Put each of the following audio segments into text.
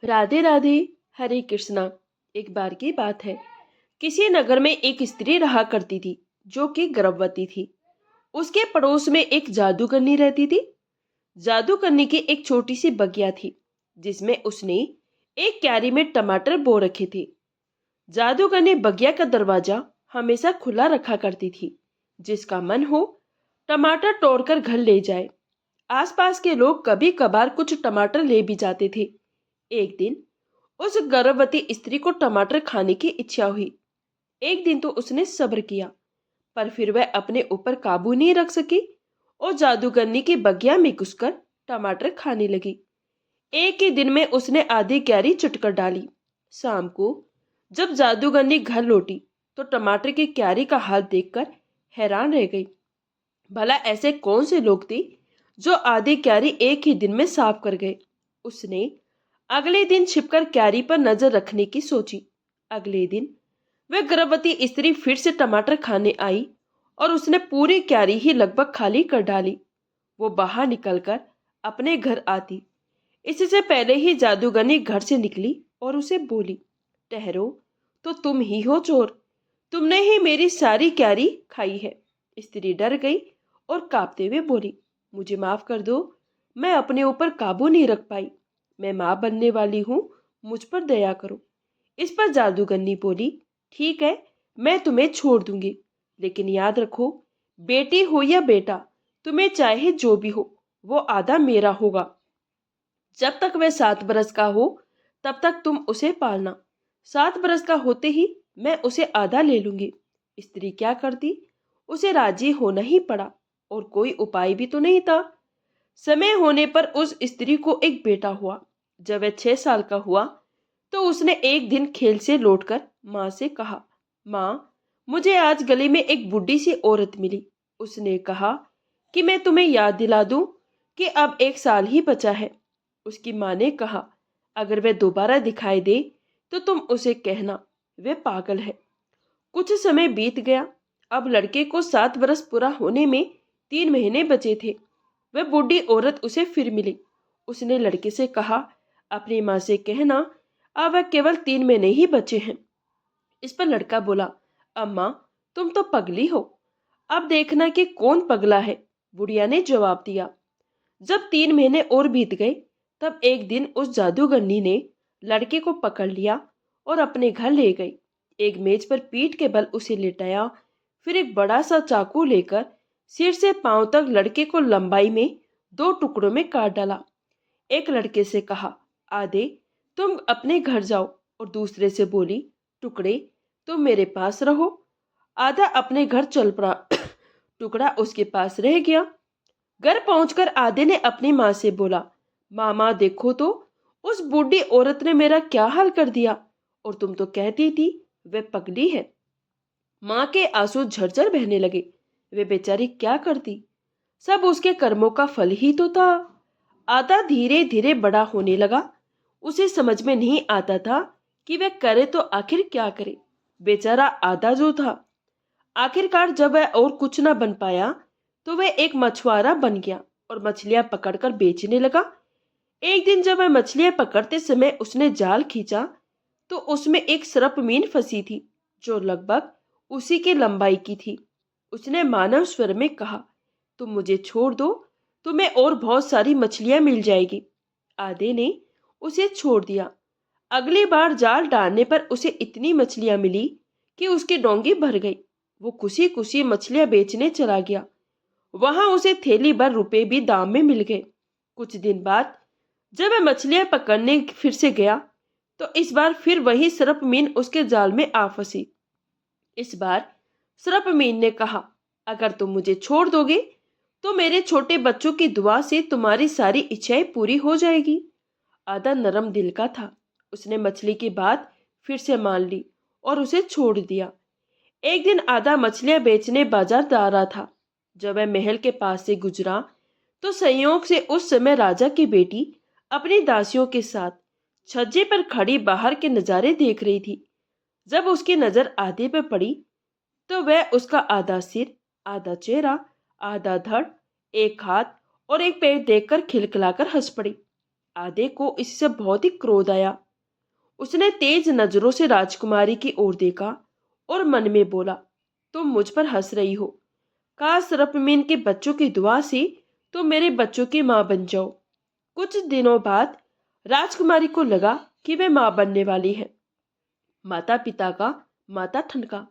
राधे राधे। हरे कृष्णा। एक बार की बात है, किसी नगर में एक स्त्री रहा करती थी जो कि गर्भवती थी। उसके पड़ोस में एक जादूगरनी रहती थी। जादूगरनी की एक छोटी सी बगिया थी जिसमें उसने एक क्यारी में टमाटर बो रखे थे। जादूगरनी बगिया का दरवाजा हमेशा खुला रखा करती थी। जिसका मन हो टमाटर तोड़कर घर ले जाए। आसपास के लोग कभी कभार कुछ टमाटर ले भी जाते थे। एक दिन उस गर्भवती स्त्री को टमाटर खाने की इच्छा हुई। एक दिन तो उसने सब्र किया, पर फिर वह अपने ऊपर काबू नहीं रख सकी और जादूगरनी की बगिया में घुसकर टमाटर खाने लगी। एक ही दिन में उसने आधी क्यारी चुटकर डाली। शाम को जब जादूगरनी घर लौटी तो टमाटर की क्यारी का हाल देखकर हैरान रह गई। भला ऐसे कौन से लोग थे जो आधी क्यारी एक ही दिन में साफ कर गए। उसने अगले दिन छिपकर क्यारी पर नजर रखने की सोची। अगले दिन वह गर्भवती स्त्री फिर से टमाटर खाने आई और उसने पूरी क्यारी ही लगभग खाली कर डाली। वो बाहर निकलकर अपने घर आती, इससे पहले ही जादूगरनी घर से निकली और उसे बोली, ठहरो, तो तुम ही हो चोर। तुमने ही मेरी सारी क्यारी खाई है। स्त्री डर गई और कांपते हुए बोली, मुझे माफ कर दो, मैं अपने ऊपर काबू नहीं रख पाई। मैं माँ बनने वाली हूँ, मुझ पर दया करो। इस पर जादूगरनी बोली, ठीक है, मैं तुम्हें छोड़ दूंगी, लेकिन याद रखो, बेटी हो या बेटा, तुम्हें चाहे जो भी हो, वो आधा मेरा होगा। जब तक वह 7 बरस का हो तब तक तुम उसे पालना। 7 बरस का होते ही मैं उसे आधा ले लूंगी। स्त्री क्या करती, उसे राजी होना ही पड़ा और कोई उपाय भी तो नहीं था। समय होने पर उस स्त्री को एक बेटा हुआ। जब वह 6 साल का हुआ तो उसने एक दिन खेल से लौटकर माँ से कहा, माँ, मुझे आज गली में एक बुढ़ी सी औरत मिली। उसने कहा कि मैं तुम्हें याद दिला दूं कि अब 1 साल ही बचा है। उसकी माँ ने कहा, अगर वह दोबारा दिखाई दे तो तुम उसे कहना वह पागल है। कुछ समय बीत गया। अब लड़के को 7 बरस पूरा होने में 3 महीने बचे थे। वह बूढ़ी औरत उसे फिर मिली। उसने लड़के से कहा, अपनी माँ से कहना अब वह केवल 3 महीने ही बचे हैं। इस पर लड़का बोला, अम्मा, तुम तो पगली हो, अब देखना कि कौन पगला है। बुढ़िया ने जवाब दिया। जब 3 महीने और बीत गए तब एक दिन उस जादूगरनी ने लड़के को पकड़ लिया और अपने घर ले गई। एक मेज पर पीठ के बल उसे लेटाया, फिर एक बड़ा सा चाकू लेकर सिर से पांव तक लड़के को लंबाई में 2 टुकड़ों में काट डाला। एक लड़के से कहा, आधे तुम अपने घर जाओ, और दूसरे से बोली, टुकड़े तुम मेरे पास रहो। आधा अपने घर चल पड़ा। टुकड़ा उसके पास रह गया। घर पहुंचकर आधे ने अपनी माँ से बोला, मामा देखो तो, उस बूढ़ी औरत ने मेरा क्या हाल कर दिया, और तुम तो कहती थी वे पगली है। माँ के आंसू झरझर बहने लगे। वे बेचारी क्या करती, सब उसके कर्मों का फल ही तो था। आधा धीरे धीरे बड़ा होने लगा। उसे समझ में नहीं आता था कि वह करे तो आखिर क्या करे। बेचारा आधा जो था, आखिरकार जब वह और कुछ न बन पाया तो वह एक मछुआरा बन गया और मछलियां पकड़कर बेचने लगा। एक दिन जब वह मछलियां पकड़ते समय उसने जाल खींचा तो उसमें एक सर्पमीन फंसी थी जो लगभग उसी की लंबाई की थी। उसने मानव स्वर में कहा, तुम मुझे छोड़ दो, तुम्हें और बहुत सारी मछलियां मिल जाएगी। आधे ने उसे छोड़ दिया। अगली बार जाल डालने पर उसे इतनी मछलियां मिली कि उसकी डोंगी भर गई। वो खुशी खुशी मछलियां बेचने चला गया। वहां उसे थैली भर रुपए भी दाम में मिल गए। कुछ दिन बाद जब वह मछलियां पकड़ने फिर से गया तो इस बार फिर वही सर्पमीन उसके जाल में आ फंसी। इस बार सर्पमीन ने कहा, अगर तुम मुझे छोड़ दोगे तो मेरे छोटे बच्चों की दुआ से तुम्हारी सारी इच्छाएं पूरी हो जाएगी। आधा नरम दिल का था। उसने मछली की बात फिर से मान ली और उसे छोड़ दिया। एक दिन आधा मछलियां बेचने बाजार जा रहा था। जब वह महल के पास से गुजरा तो संयोग से उस समय राजा की बेटी अपनी दासियों के साथ छज्जे पर खड़ी बाहर के नजारे देख रही थी। जब उसकी नजर आधे पर पड़ी तो वह उसका आधा सिर, आधा चेहरा, आधा धड़, एक हाथ और एक पैर देखकर खिलखिलाकर हंस पड़ी। आधे को इससे बहुत ही क्रोध आया। उसने तेज नजरों से राजकुमारी की ओर देखा और मन में बोला, तुम मुझ पर हंस रही हो। काश रपमीन के बच्चों की दुआ से तुम मेरे बच्चों की माँ बन जाओ। कुछ दिनों बाद राजकुमारी को लगा कि वे माँ बनने वाली है। माता पिता का माथा ठनका।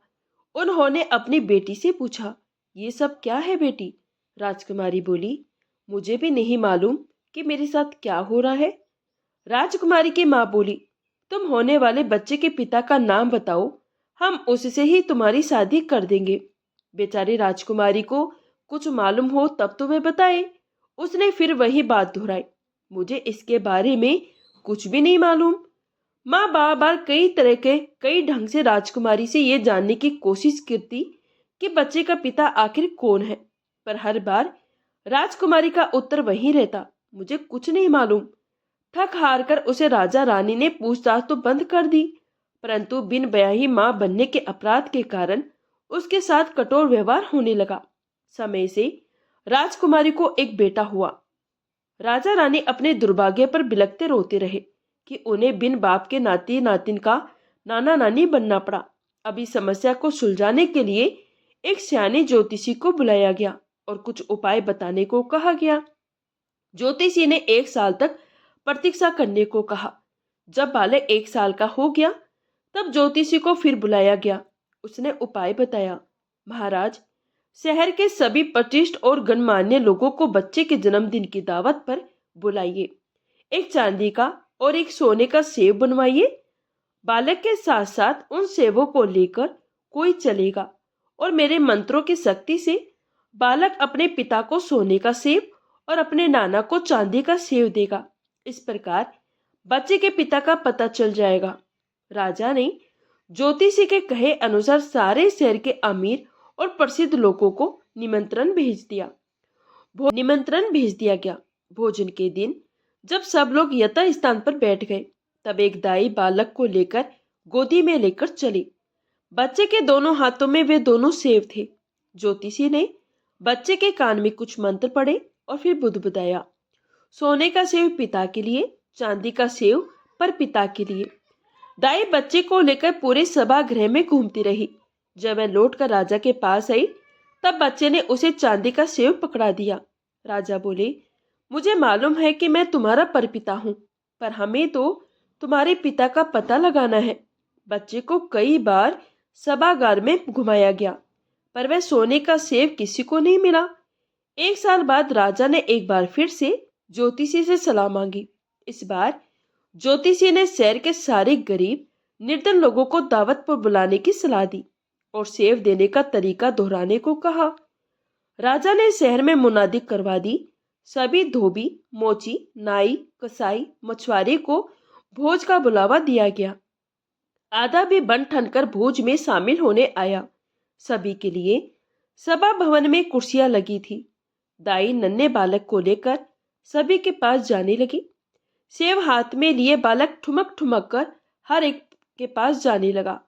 उन्होंने अपनी बेटी से पूछा, ये सब क्या है बेटी? राजकुमारी बोली, मुझे भी नहीं मालूम कि मेरे साथ क्या हो रहा है। राजकुमारी की माँ बोली, तुम होने वाले बच्चे के पिता का नाम बताओ, हम उससे ही तुम्हारी शादी कर देंगे। बेचारी राजकुमारी को कुछ मालूम हो तब तो वह बताए। उसने फिर वही बात दोहराई, मुझे इसके बारे में कुछ भी नहीं मालूम। माँ बार बार कई तरह के कई ढंग से राजकुमारी से ये जानने की कोशिश करती कि बच्चे का पिता आखिर कौन है, पर हर बार राजकुमारी का उत्तर वही रहता, मुझे कुछ नहीं मालूम। थक हार कर उसे राजा रानी ने पूछताछ तो बंद कर दी, परंतु बिन ब्याही माँ बनने के अपराध के कारण उसके साथ कठोर व्यवहार होने लगा। समय से राजकुमारी को एक बेटा हुआ। राजा रानी अपने दुर्भाग्य पर बिलखते रोते रहे कि उन्हें बिन बाप के नाती नातिन का नाना नानी बनना पड़ा। अभी समस्या को सुलझाने के लिए एक सियाने ज्योतिषी को बुलाया गया और कुछ उपाय बताने को कहा गया। ज्योतिषी ने 1 साल तक प्रतीक्षा करने को कहा। जब बालक 1 साल का हो गया तब ज्योतिषी को फिर बुलाया गया। उसने उपाय बताया, महाराज, शहर के सभी प्रतिष्ठ और गणमान्य लोगों को बच्चे के जन्मदिन की दावत पर बुलाइए। एक चांदी का और एक सोने का सेब बनवाइए। बालक के साथ साथ उन सेबों को लेकर कोई चलेगा और मेरे मंत्रों की शक्ति से बालक अपने पिता को सोने का सेब और अपने नाना को चांदी का सेब देगा। इस प्रकार बच्चे के पिता का पता चल जाएगा। राजा ने ज्योतिषी के कहे अनुसार सारे शहर के अमीर और प्रसिद्ध लोगों को निमंत्रण भेज दिया गया। भोजन के दिन जब सब लोग यथा स्थान पर बैठ गए तब एक दाई बालक को लेकर गोदी में लेकर चली। बच्चे के दोनों हाथों में वे दोनों सेब थे। ज्योतिषी ने बच्चे के कान में कुछ मंत्र पढ़े और फिर बुदबुदाया, सोने का सेब पिता के लिए, चांदी का सेब पर पिता के लिए। दाई बच्चे को लेकर पूरे सभागृह में घूमती रही। जब वह लौटकर राजा के पास आई तब बच्चे ने उसे चांदी का सेब पकड़ा दिया। राजा बोले, मुझे मालूम है कि मैं तुम्हारा परपिता हूँ, पर हमें तो तुम्हारे पिता का पता लगाना है। बच्चे को कई बार सभागार में घुमाया गया, पर वह सोने का सेब किसी को नहीं मिला। 1 साल बाद राजा ने एक बार फिर से ज्योतिषी से सलाह मांगी। इस बार ज्योतिषी ने शहर के सारे गरीब निर्धन लोगों को दावत पर बुलाने की सलाह दी और सेब देने का तरीका दोहराने को कहा। राजा ने शहर में मुनादी करवा दी। सभी धोबी, मोची, नाई, कसाई, मछुआरे को भोज का बुलावा दिया गया। आधा भी बन ठन कर भोज में शामिल होने आया। सभी के लिए सभा भवन में कुर्सियां लगी थी। दाई नन्हे बालक को लेकर सभी के पास जाने लगी। सेब हाथ में लिए बालक ठुमक ठुमक कर हर एक के पास जाने लगा।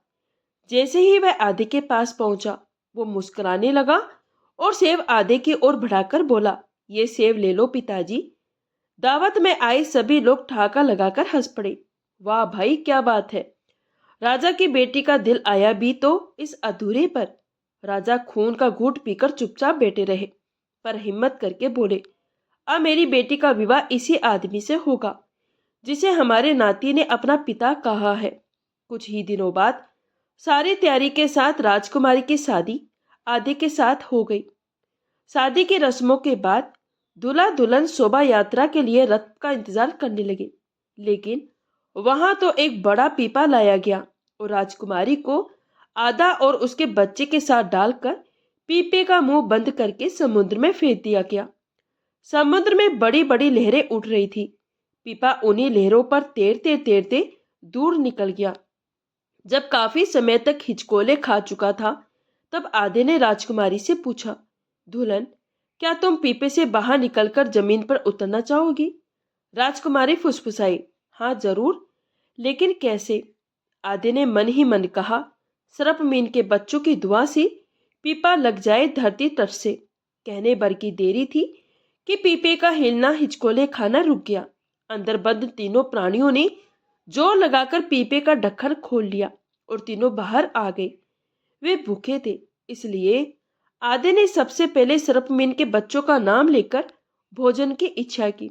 जैसे ही वह आधे के पास पहुंचा वो मुस्कुराने लगा और सेब आधे की ओर बढ़ाकर बोला, ये सेब ले लो पिताजी। दावत में आए सभी लोग ठहाका लगाकर हंस पड़े। वाह भाई, क्या बात है। राजा की बेटी का दिल आया भी तो इस अधूरे पर। राजा खून का घूंट पीकर चुपचाप बैठे रहे, पर हिम्मत करके बोले, अब मेरी बेटी का विवाह इसी आदमी से होगा जिसे हमारे नाती ने अपना पिता कहा है। कुछ ही दिनों बाद सारी तैयारी के साथ राजकुमारी की शादी आधे के साथ हो गई। शादी की रस्मों के बाद दूल्हा दुल्हन शोभा यात्रा के लिए रथ का इंतजार करने लगे, लेकिन वहां तो एक बड़ा पीपा लाया गया और राजकुमारी को आधा और उसके बच्चे के साथ डालकर पीपे का मुंह बंद करके समुद्र में फेंक दिया गया। समुद्र में बड़ी बड़ी लहरें उठ रही थी। पीपा उन्हीं लहरों पर तैरते तैरते दूर निकल गया। जब काफी समय तक हिचकोले खा चुका था तब आधे ने राजकुमारी से पूछा, दुल्हन, क्या तुम पीपे से बाहर निकलकर जमीन पर उतरना चाहोगी? राजकुमारी फुसफुसाई, हाँ जरूर, लेकिन कैसे? आधे ने मन ही मन कहा, सरपमीन के बच्चों की दुआ से पीपा लग जाए धरती तट से। कहने भर की देरी थी कि पीपे का हिलना हिचकोले खाना रुक गया। अंदर बंद तीनों प्राणियों ने जोर लगाकर पीपे का ढक्कन खोल लिया और तीनों बाहर आ गए। वे भूखे थे, इसलिए आधे ने सबसे पहले सर्पमीन के बच्चों का नाम लेकर भोजन की इच्छा की।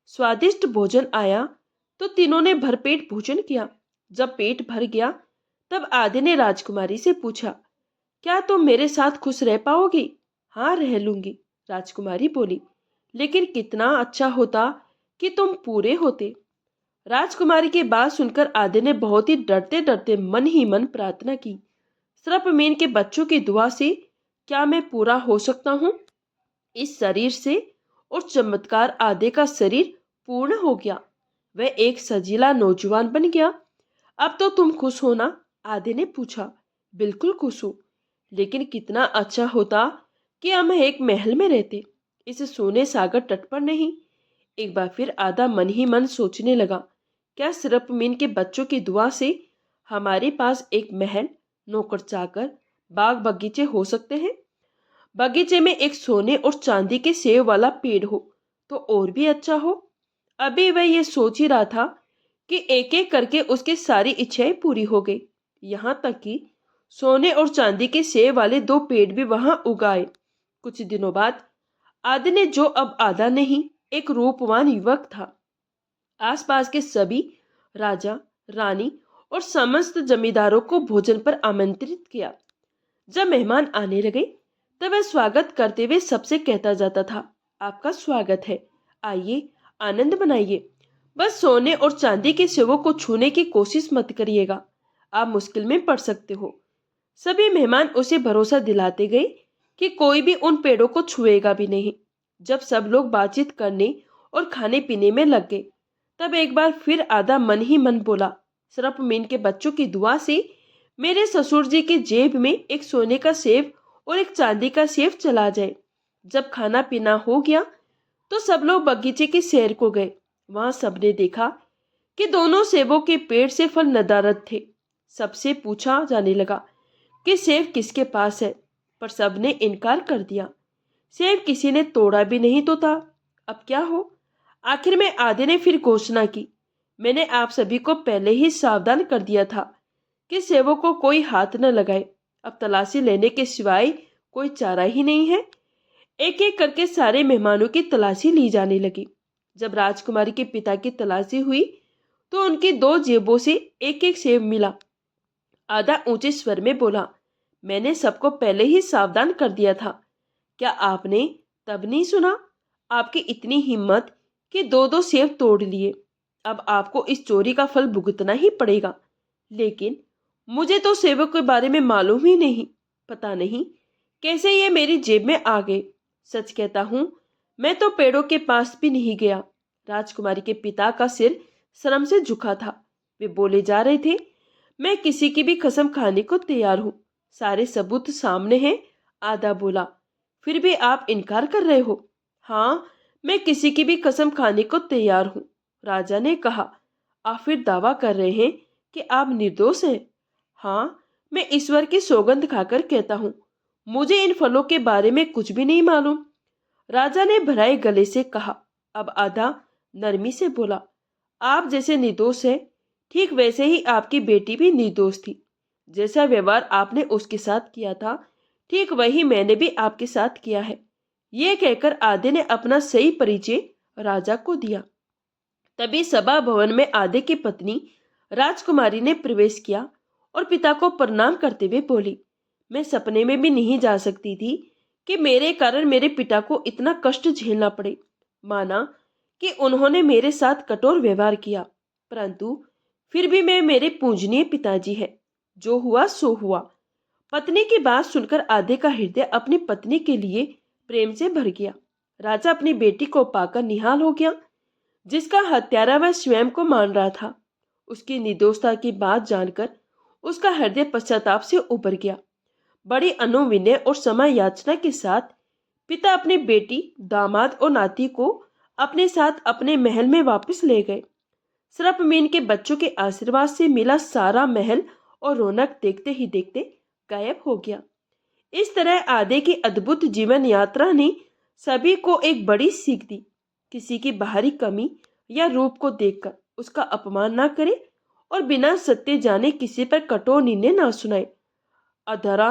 स्वादिष्ट भोजन आया तो तीनों ने भरपेट भोजन किया। जब पेट भर गया तब आधे ने राजकुमारी से पूछा, क्या तुम मेरे साथ खुश रह पाओगी? हाँ, रह लूंगी, राजकुमारी बोली। लेकिन कितना अच्छा होता कि तुम पूरे होते। राजकुमारी की बात सुनकर आधे ने बहुत ही डरते डरते मन ही मन प्रार्थना की, सर्पमीन के बच्चों की दुआ से क्या मैं पूरा हो सकता हूँ? इस शरीर से और चमत्कार आधे का शरीर पूर्ण हो गया। वह एक सजीला नौजवान बन गया। अब तो तुम खुश हो ना? आधे ने पूछा। बिल्कुल खुश हूँ, लेकिन कितना अच्छा होता कि हम एक महल में रहते, इस सोने सागर तट पर नहीं। एक बार फिर आधा मन ही मन सोचने लगा, क्या सिर्फ मीन के बच्चों की दुआ से हमारे पास एक महल, नौकर चाकर, बाग बगीचे हो सकते हैं? बगीचे में एक सोने और चांदी के सेब वाला पेड़ हो तो और भी अच्छा हो। अभी वह ये सोच ही रहा था कि एक एक करके उसकी सारी इच्छाएं पूरी हो गई। यहाँ तक कि सोने और चांदी के सेब वाले दो पेड़ भी वहां उगाए। कुछ दिनों बाद आदि ने, जो अब आधा नहीं एक रूपवान युवक था, आसपास के सभी राजा, रानी और समस्त जमींदारों को भोजन पर आमंत्रित किया। जब मेहमान आने लगे तब वह स्वागत करते हुए सबसे कहता जाता था, आपका स्वागत है, आइए आनंद मनाइए। बस सोने और चांदी के सेवों को छूने की कोशिश मत करिएगा, आप मुश्किल में पड़ सकते हो। सभी मेहमान उसे भरोसा दिलाते गए कि कोई भी उन पेड़ों को छुएगा भी नहीं। जब सब लोग बातचीत करने और खाने पीने में लग गए तब एक बार फिर आधा मन ही मन बोला, सिर्फ मीन के बच्चों की दुआ से मेरे ससुर जी की जेब में एक सोने का सेब और एक चांदी का सेब चला जाए। जब खाना पीना हो गया तो सब लोग बगीचे की सैर को गए। वहां सबने देखा कि दोनों सेबों के पेड़ से फल नदारद थे। सबसे पूछा जाने लगा कि सेब किसके पास है, पर सबने इनकार कर दिया। सेब किसी ने तोड़ा भी नहीं तो था, अब क्या हो? आखिर में आधे ने फिर घोषणा की, मैंने आप सभी को पहले ही सावधान कर दिया था कि सेबों को कोई हाथ न लगाए। अब तलाशी लेने के सिवाय कोई चारा ही नहीं है। एक एक करके सारे मेहमानों की तलाशी ली जाने लगी। जब राजकुमारी के पिता की तलाशी हुई तो उनकी दो जेबों से एक एक सेब मिला। आधा ऊंचे स्वर में बोला, मैंने सबको पहले ही सावधान कर दिया था। क्या आपने तब नहीं सुना? आपकी इतनी हिम्मत कि दो दो सेब तोड़ लिए। अब आपको इस चोरी का फल भुगतना ही पड़ेगा। लेकिन मुझे तो सेबों के बारे में मालूम ही नहीं, पता नहीं कैसे ये मेरी जेब में आ गए। सच कहता हूँ, मैं तो पेड़ों के पास भी नहीं गया। राजकुमारी के पिता का सिर शर्म से झुका था। वे बोले जा रहे थे, मैं किसी की भी कसम खाने को तैयार हूँ, सारे सबूत सामने हैं। आधा बोला, फिर भी आप इनकार कर रहे हो? हाँ, मैं किसी की भी कसम खाने को तैयार हूँ, राजा ने कहा। आप फिर दावा कर रहे हैं कि आप निर्दोष हैं? हाँ, मैं ईश्वर की सौगंध खाकर कहता हूँ, मुझे इन फलों के बारे में कुछ भी नहीं मालूम, राजा ने भराए गले से कहा। अब आधा नरमी से बोला, आप जैसे निर्दोष है, ठीक वैसे ही आपकी बेटी भी निर्दोष थी। जैसा व्यवहार आपने उसके साथ किया था, ठीक वही मैंने भी आपके साथ किया है। ये कहकर आधे ने अपना सही परिचय राजा को दिया। तभी सभा भवन में आधे की पत्नी राजकुमारी ने प्रवेश किया और पिता को प्रणाम करते हुए बोली, मैं सपने में भी नहीं जा सकती थी कि मेरे कारण मेरे पिता को इतना कष्ट झेलना पड़े। माना कि उन्होंने मेरे साथ कठोर व्यवहार किया, परंतु फिर भी मैं मेरे पूजनीय पिताजी है। जो हुआ सो हुआ। पत्नी की बात सुनकर आधे का हृदय अपनी पत्नी के लिए प्रेम से भर गया। राजा अपनी बेटी को पाकर निहाल हो गया, जिसका हत्यारा वह स्वयं को मान रहा था। उसकी निर्दोषता की बात जानकर उसका हृदय पश्चाताप से उभर गया। बड़ी अनुविनय और समय याचना के साथ पिता अपनी बेटी, दामाद और नाती को अपने साथ अपने महल में वापस ले गए। सर्पमीन के बच्चों के आशीर्वाद से मिला सारा महल और रौनक देखते ही देखते गायब हो गया। इस तरह आधे की अद्भुत जीवन यात्रा ने सभी को एक बड़ी सीख दी। किसी की बाहरी कमी या रूप को देखकर उसका अपमान ना करे और बिना सत्य जाने किसी पर कठोर निर्णय ना सुनाए। अधरा